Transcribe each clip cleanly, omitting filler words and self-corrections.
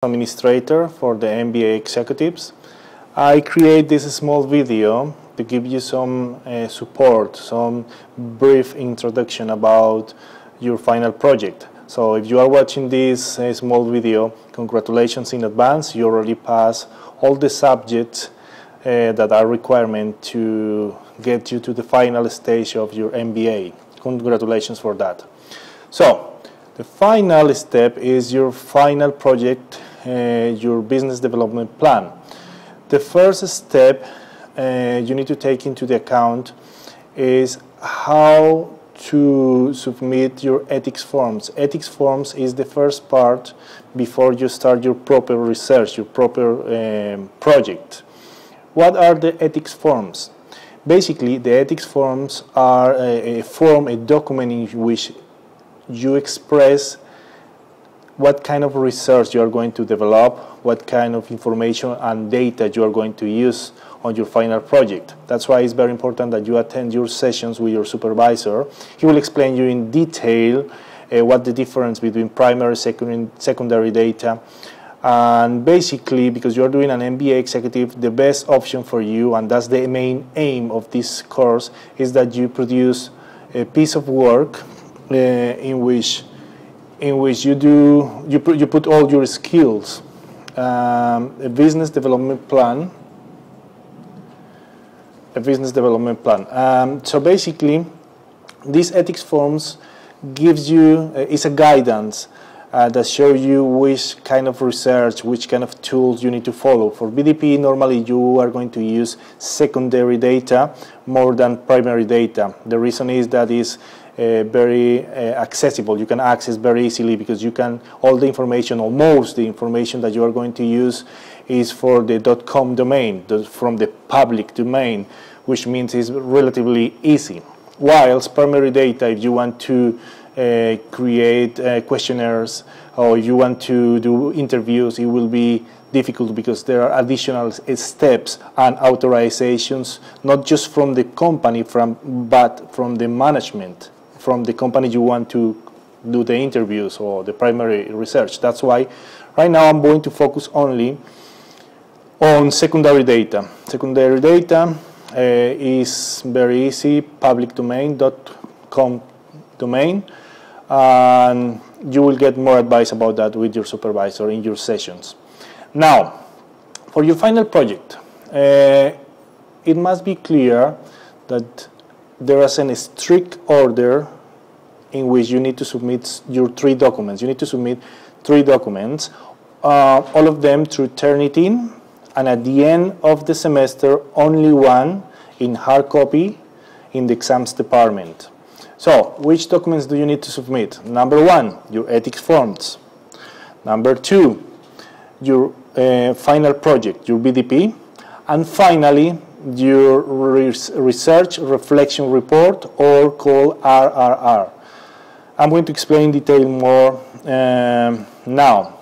Administrator for the MBA executives. I create this small video to give you some support, some brief introduction about your final project. So if you are watching this small video, congratulations in advance. You already passed all the subjects that are requirement to get you to the final stage of your MBA. Congratulations for that. So the final step is your final project, your business development plan. The first step you need to take into the account is how to submit your ethics forms. Ethics forms is the first part before you start your proper research, your proper project. What are the ethics forms? Basically, the ethics forms are a document in which you express what kind of research you are going to develop, what kind of information and data you are going to use on your final project. That's why it's very important that you attend your sessions with your supervisor. He will explain you in detail what the difference between primary, secondary data. And basically, because you're doing an MBA executive, the best option for you, and that's the main aim of this course, is that you produce a piece of work in which you put all your skills, a business development plan. So basically, these ethics forms gives you is a guidance that show you which kind of research, which kind of tools you need to follow. For BDP, normally you are going to use secondary data more than primary data. The reason is that is very accessible. You can access very easily because you can, all the information, or most the information that you are going to use is for the .com domain, from the public domain, which means it's relatively easy. Whilst primary data, if you want to create questionnaires or you want to do interviews, it will be difficult because there are additional steps and authorizations, not just from the company, but from the management, from the company you want to do the interviews or the primary research. That's why right now I'm going to focus only on secondary data. Secondary data is very easy, public domain, .com domain, and you will get more advice about that with your supervisor in your sessions. Now, for your final project, it must be clear that there is a strict order in which you need to submit your 3 documents. You need to submit 3 documents, all of them through Turnitin, and at the end of the semester, only one in hard copy in the exams department. So, which documents do you need to submit? Number 1, your ethics forms. Number 2, your final project, your BDP. And finally, your research reflection report, or called RRR. I'm going to explain in detail more now.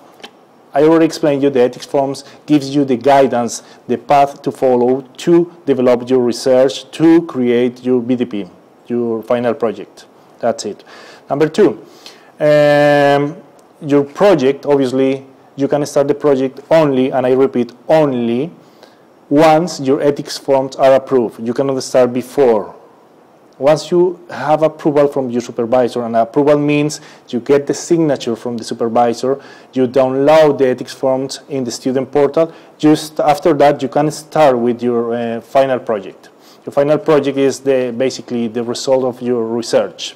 I already explained you the ethics forms gives you the guidance, the path to follow to develop your research, to create your BDP, your final project. That's it. Number 2, your project, obviously, you can start the project only, and I repeat, only once your ethics forms are approved. You cannot start before. Once you have approval from your supervisor, and approval means you get the signature from the supervisor, you download the ethics forms in the student portal. Just after that, you can start with your final project. Your final project is basically the result of your research.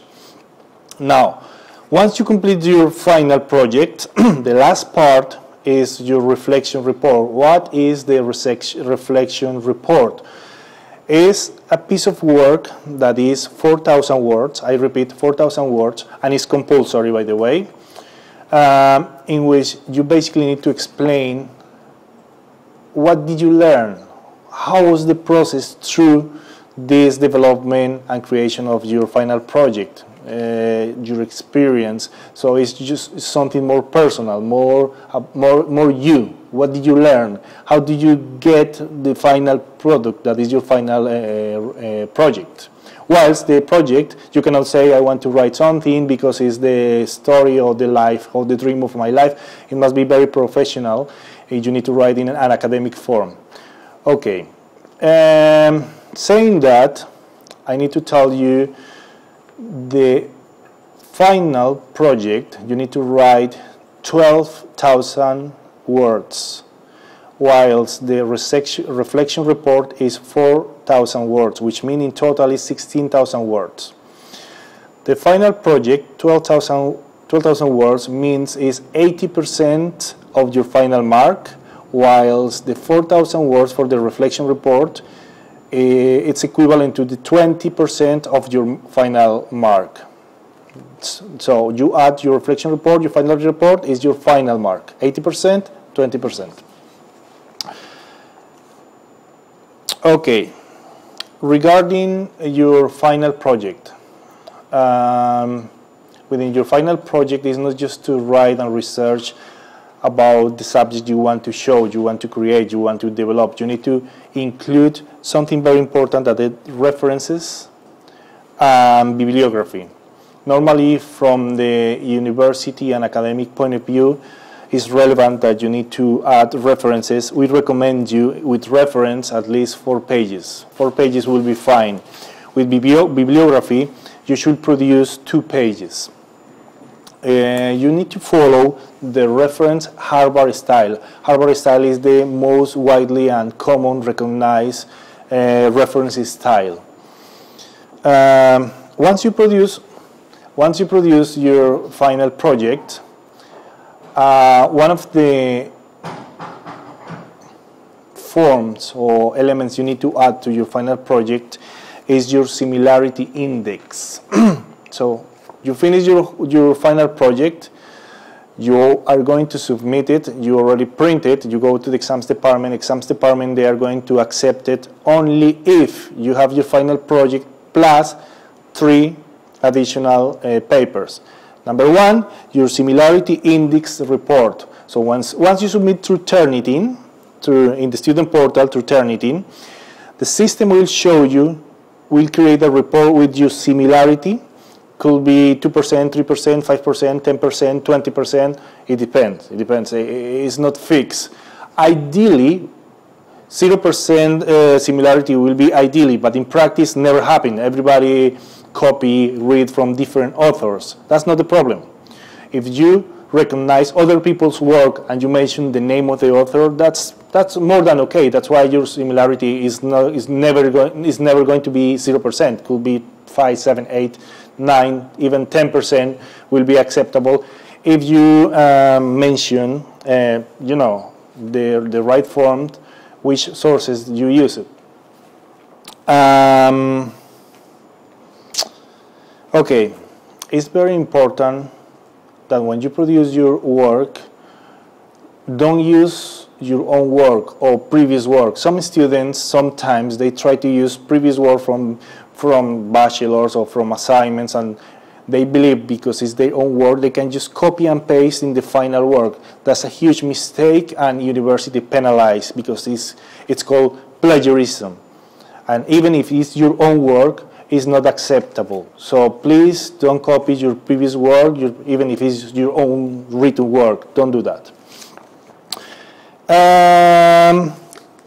Now, once you complete your final project, the last part is your reflection report. What is the reflection report? Is a piece of work that is 4,000 words, I repeat, 4,000 words, and it's compulsory, by the way, in which you basically need to explain what did you learn, how was the process through this development and creation of your final project, your experience. So it's just something more personal, more you. What did you learn? How did you get the final product that is your final project? Whilst the project, you cannot say I want to write something because it's the story or the life or the dream of my life. It must be very professional. You need to write in an academic form. Okay. Saying that, I need to tell you the final project, you need to write 12,000 words, whilst the reflection report is 4,000 words, which means in total is 16,000 words. The final project, 12,000 words, means is 80% of your final mark, whilst the 4,000 words for the reflection report, it's equivalent to the 20% of your final mark. So you add your reflection report, your final report is your final mark. 80%, 20%. Okay, regarding your final project, within your final project is not just to write and research about the subject you want to show, you want to create, you want to develop. You need to include something very important, that is references and bibliography. Normally, from the university and academic point of view, it's relevant that you need to add references. We recommend you with reference at least 4 pages. 4 pages will be fine. With bibliography, you should produce 2 pages. You need to follow the reference Harvard style. Harvard style is the most widely and common recognized reference style. Once you produce your final project, one of the forms or elements you need to add to your final project is your similarity index. So you finish your final project, you are going to submit it, you already print it, you go to the exams department, they are going to accept it only if you have your final project plus 3 additional papers. Number 1, your similarity index report. So once you submit through Turnitin, in the student portal through Turnitin, the system will show you, will create a report with your similarity. Could be 2%, 3%, 5%, 10%, 20%. It depends. It depends. It's not fixed. Ideally, 0% similarity will be ideally, but in practice, never happen. Everybody read from different authors. That's not the problem. If you recognize other people's work and you mention the name of the author, that's more than okay. That's why your similarity is never going to be 0%. Could be 5, 7, 8, 9, even 10% will be acceptable if you mention, you know, the right form, which sources you use it. Okay, it's very important that when you produce your work, don't use your own work or previous work. Some students, sometimes they try to use previous work from bachelors or from assignments, and they believe because it's their own work, they can just copy and paste in the final work. That's a huge mistake, and university penalize because it's called plagiarism. And even if it's your own work, it's not acceptable. So please don't copy your previous work, even if it's your own written work. Don't do that.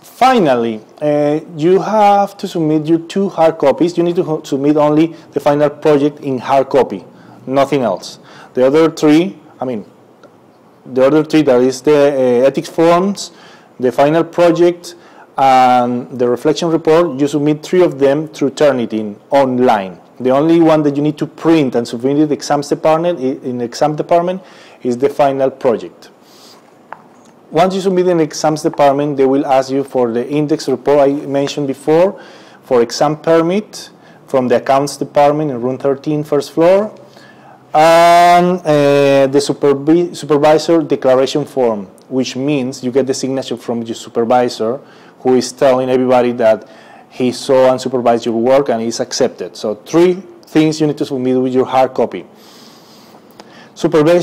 Finally, you have to submit your 2 hard copies. You need to submit only the final project in hard copy, nothing else. The other 3, that is the ethics forms, the final project, and the reflection report, you submit 3 of them through Turnitin online. The only one that you need to print and submit in the exams department is the final project. Once you submit in the exams department, they will ask you for the index report I mentioned before, for exam permit from the accounts department in room 13, first floor, and the supervisor declaration form, which means you get the signature from your supervisor, who is telling everybody that he saw and supervised your work and is accepted. So 3 things you need to submit with your hard copy. Supervision